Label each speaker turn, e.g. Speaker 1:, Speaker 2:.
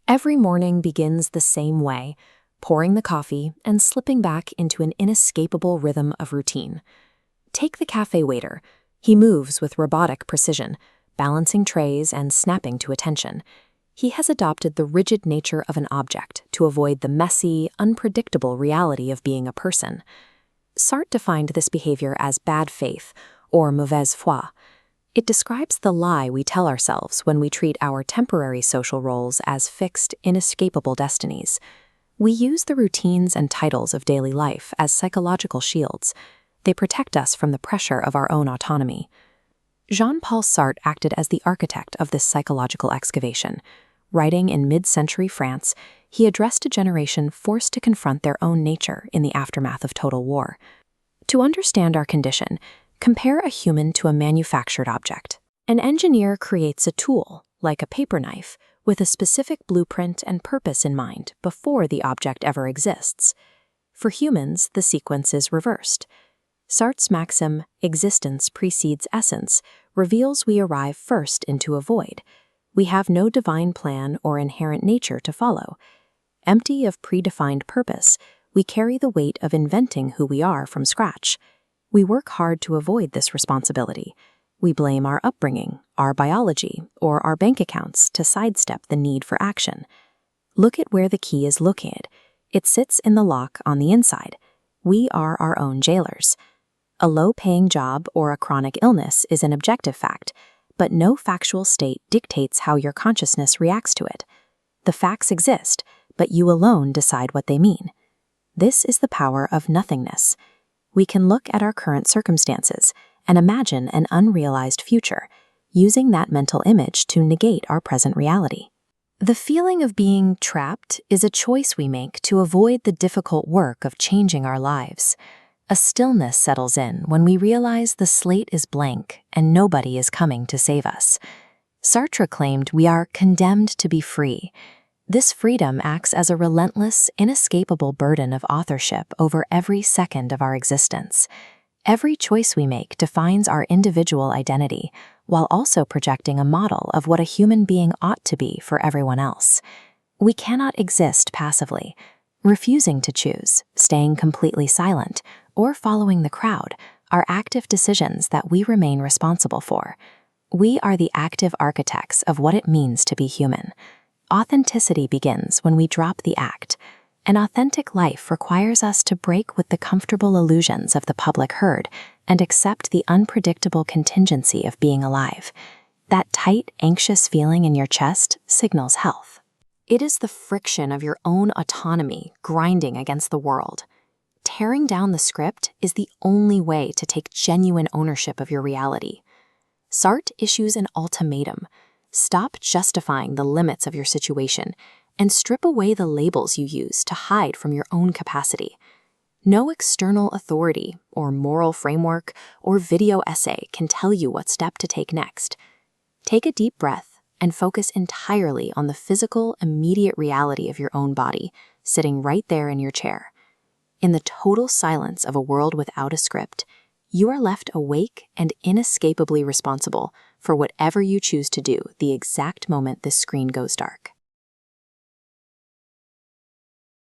Speaker 1: Every morning begins the same way, pouring the coffee and slipping back into an inescapable rhythm of routine. Take the café waiter. He moves with robotic precision, balancing trays and snapping to attention. He has adopted the rigid nature of an object to avoid the messy, unpredictable reality of being a person. Sartre defined this behavior as bad faith, or mauvaise foi. It describes the lie we tell ourselves when we treat our temporary social roles as fixed, inescapable destinies. We use the routines and titles of daily life as psychological shields. They protect us from the pressure of our own autonomy. Jean-Paul Sartre acted as the architect of this psychological excavation. Writing in mid-century France, he addressed a generation forced to confront their own nature in the aftermath of total war. To understand our condition, compare a human to a manufactured object. An engineer creates a tool, like a paper knife, with a specific blueprint and purpose in mind before the object ever exists. For humans, the sequence is reversed. Sartre's maxim, existence precedes essence, reveals we arrive first into a void. We have no divine plan or inherent nature to follow. Empty of predefined purpose, we carry the weight of inventing who we are from scratch. We work hard to avoid this responsibility. We blame our upbringing, our biology, or our bank accounts to sidestep the need for action. Look at where the key is located. It sits in the lock on the inside. We are our own jailers. A low-paying job or a chronic illness is an objective fact, but no factual state dictates how your consciousness reacts to it. The facts exist, but you alone decide what they mean. This is the power of nothingness. We can look at our current circumstances and imagine an unrealized future, using that mental image to negate our present reality. The feeling of being trapped is a choice we make to avoid the difficult work of changing our lives. A stillness settles in when we realize the slate is blank and nobody is coming to save us. Sartre claimed we are condemned to be free. This freedom acts as a relentless, inescapable burden of authorship over every second of our existence. Every choice we make defines our individual identity, while also projecting a model of what a human being ought to be for everyone else. We cannot exist passively. Refusing to choose, staying completely silent, or following the crowd are active decisions that we remain responsible for. We are the active architects of what it means to be human. Authenticity begins when we drop the act. An authentic life requires us to break with the comfortable illusions of the public herd and accept the unpredictable contingency of being alive. That tight, anxious feeling in your chest signals health. It is the friction of your own autonomy grinding against the world. Tearing down the script is the only way to take genuine ownership of your reality. Sartre issues an ultimatum. Stop justifying the limits of your situation and strip away the labels you use to hide from your own capacity. No external authority or moral framework or video essay can tell you what step to take next. Take a deep breath and focus entirely on the physical, immediate reality of your own body, sitting right there in your chair. In the total silence of a world without a script, you are left awake and inescapably responsible for whatever you choose to do the exact moment this screen goes dark.